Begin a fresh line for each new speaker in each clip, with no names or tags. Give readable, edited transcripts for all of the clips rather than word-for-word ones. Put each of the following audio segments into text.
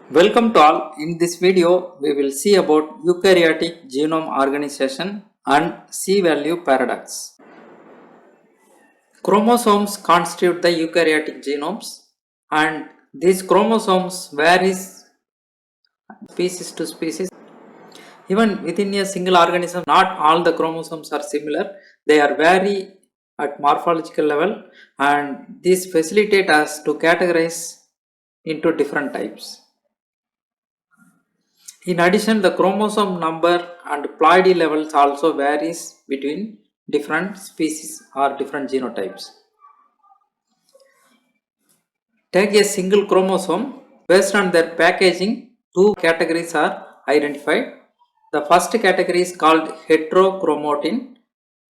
Welcome to all. In this video, we will see about eukaryotic genome organization and C-value paradox. Chromosomes constitute the eukaryotic genomes, and these chromosomes varies species to species. Even within a single organism, not all the chromosomes are similar. They are vary at morphological level, and this facilitate us to categorize into different types. In addition, the chromosome number and ploidy levels also varies between different species or different genotypes. Take a single chromosome. Based on their packaging, two categories are identified. The first category is called heterochromatin.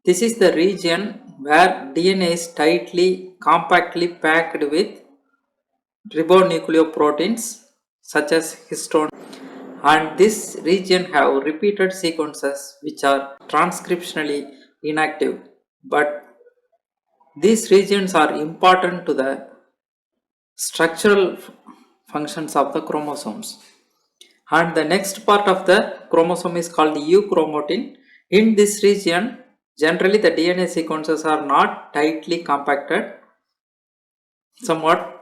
This is the region where DNA is tightly, compactly packed with ribonucleoproteins such as histone, and this region have repeated sequences which are transcriptionally inactive, but these regions are important to the structural functions of the chromosomes. And the next part of the chromosome is called euchromatin. In this region, generally the DNA sequences are not tightly compacted, somewhat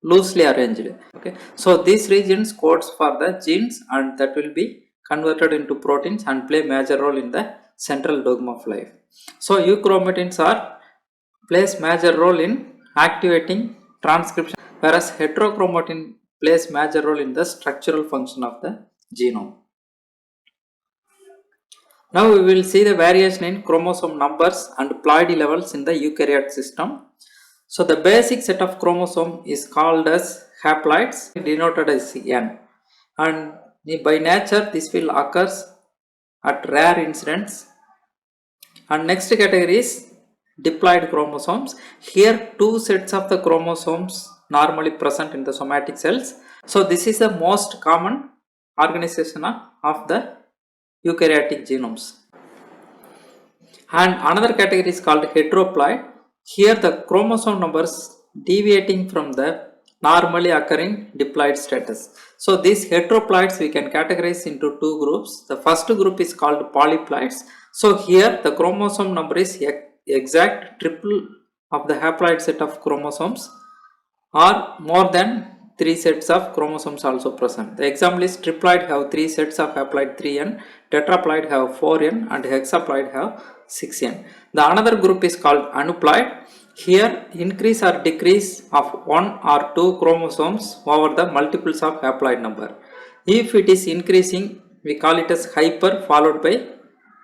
loosely arranged. Okay, so these regions codes for the genes, and that will be converted into proteins and play major role in the central dogma of life. So euchromatins are plays major role in activating transcription, whereas heterochromatin plays major role in the structural function of the genome. Now we will see the variation in chromosome numbers and ploidy levels in the eukaryote system. So the basic set of chromosome is called as haploids, denoted as N, and by nature this will occurs at rare incidents. And next category is diploid chromosomes. Here two sets of the chromosomes normally present in the somatic cells. So this is the most common organization of the eukaryotic genomes. And another category is called heteroploid. Here the chromosome numbers deviating from the normally occurring diploid status. So these heteroploids we can categorize into two groups. The first group is called polyploids. So here the chromosome number is exact triple of the haploid set of chromosomes, or more than 3 sets of chromosomes also present. The example is triploid have 3 sets of haploid 3n, tetraploid have 4n, and hexaploid have 6n. The another group is called aneuploid. Here increase or decrease of 1 or 2 chromosomes over the multiples of haploid number. If it is increasing, we call it as hyper followed by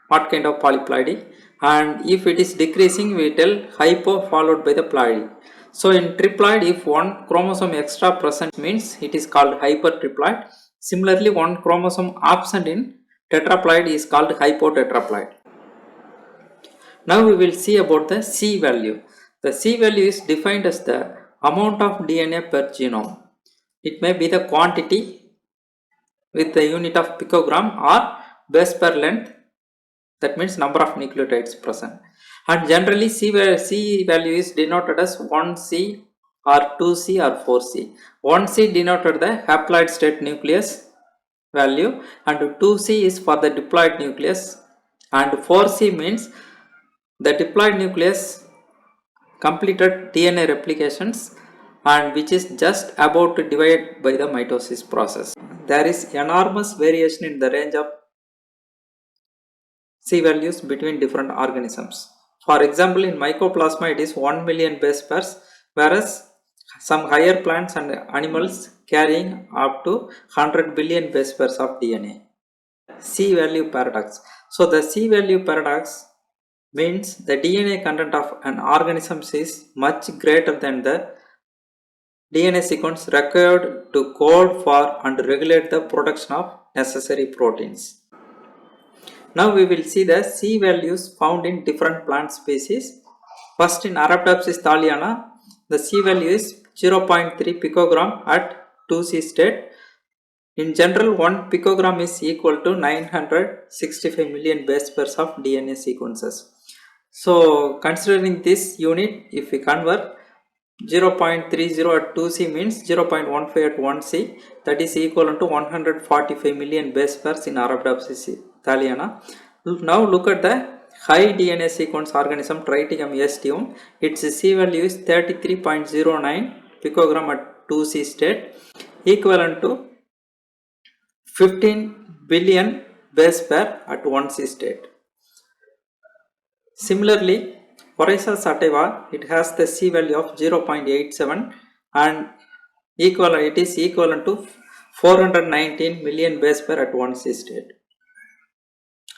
what kind of polyploidy, and if it is decreasing, we tell hypo followed by the ploidy. So in triploid, if one chromosome extra present means it is called hypertriploid. Similarly, one chromosome absent in tetraploid is called hypotetraploid. Now we will see about the C value. The C value is defined as the amount of DNA per genome. It may be the quantity with the unit of picogram or base pair length, that means number of nucleotides present. And generally C value is denoted as 1C or 2C or 4C. 1C denoted the haploid state nucleus value, and 2C is for the diploid nucleus, and 4C means the diploid nucleus completed DNA replications and which is just about to divide by the mitosis process. There is enormous variation in the range of C values between different organisms. For example, in Mycoplasma it is 1 million base pairs, whereas some higher plants and animals carrying up to 100 billion base pairs of DNA. C value paradox. So the C value paradox means the DNA content of an organism is much greater than the DNA sequence required to code for and regulate the production of necessary proteins. Now we will see the C values found in different plant species. First, in Arabidopsis thaliana, the C value is 0.3 picogram at 2C state. In general, 1 picogram is equal to 965 million base pairs of DNA sequences. So considering this unit, if we convert, 0.30 at 2C means 0.15 at 1C, that is equivalent to 145 million base pairs in Arabidopsis thaliana. Now look at the high DNA sequence organism Tritium aestium. Its C value is 33.09 picogram at 2C state, equivalent to 15 billion base pair at 1C state. Similarly, Coryza sativa, it has the C value of 0.87 and it is equivalent to 419 million base pair at 1C state.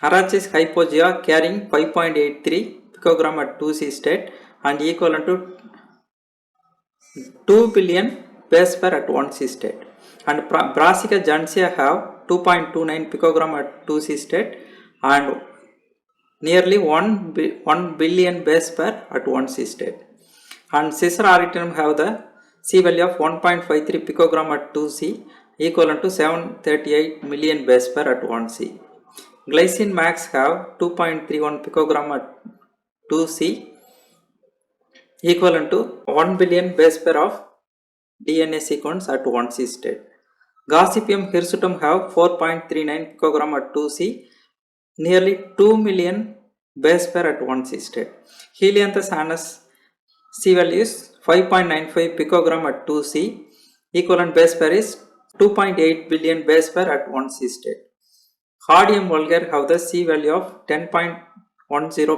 Arachis hypogaea carrying 5.83 picogram at 2C state and equivalent to 2 billion base pair at 1C state. And Brassica jansea have 2.29 picogram at 2C state and nearly 1 billion base pair at 1C state. And Cicer arietinum have the C value of 1.53 picogram at 2C, equivalent to 738 million base pair at 1C. Glycine max have 2.31 picogram at 2C, equivalent to 1 billion base pair of DNA sequence at 1C state. Gossypium hirsutum have 4.39 picogram at 2C, nearly 2 million base pair at 1C state. Helianthus anus C value is 5.95 picogram at 2C, equivalent base pair is 2.8 billion base pair at 1C state. Hardium vulgare have the C value of 10.10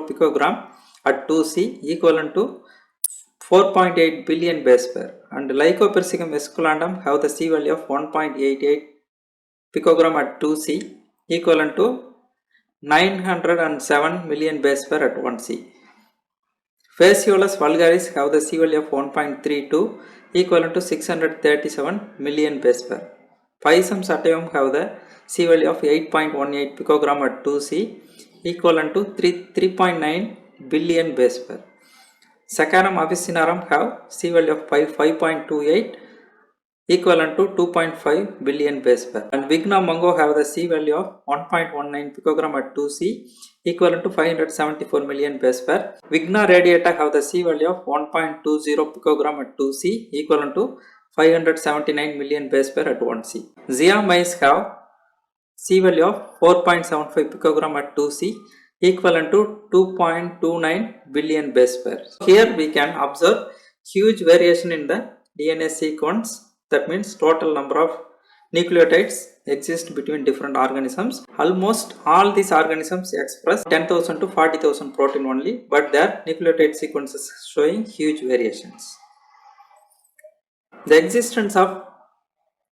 picogram at 2C, equivalent to 4.8 billion base pair. And Lycopersicum esculandum have the C value of 1.88 picogram at 2C, equivalent to 907 million base pair at 1C. Phaseolus vulgaris have the C value of 1.32, equivalent to 637 million base pair. Pisum sativum have the C value of 8.18 picogram at 2C, equivalent to 3.9 billion base pair. Saccharum officinarum have C value of 5.28, equivalent to 2.5 billion base pair. And Vigna mungo have the C value of 1.19 picogram at 2C, equivalent to 574 million base pair. Vigna radiata have the C value of 1.20 picogram at 2C, equivalent to 579 million base pair at 1C. Zea mice have C value of 4.75 picogram at 2C, equivalent to 2.29 billion base pair. Here we can observe huge variation in the DNA sequence. That means total number of nucleotides exist between different organisms. Almost all these organisms express 10,000 to 40,000 protein only, but their nucleotide sequences showing huge variations. The existence of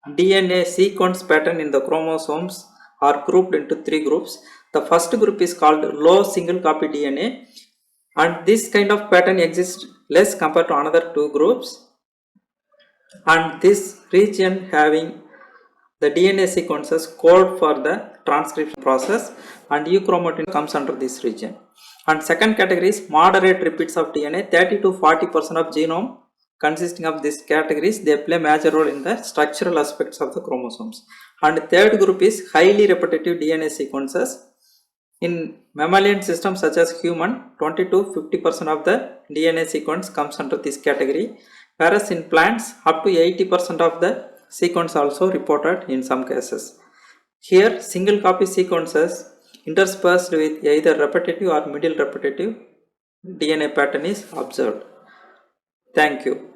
DNA sequence pattern in the chromosomes are grouped into three groups. The first group is called low single copy DNA, and this kind of pattern exists less compared to another two groups. And this region having the DNA sequences code for the transcription process, and euchromatin comes under this region. And second category is moderate repeats of DNA, 30 to 40% of genome consisting of these categories, they play major role in the structural aspects of the chromosomes. And third group is highly repetitive DNA sequences. In mammalian systems such as human, 20 to 50% of the DNA sequence comes under this category, whereas in plants up to 80% of the sequence also reported in some cases. Here single copy sequences interspersed with either repetitive or middle repetitive DNA pattern is observed. Thank you.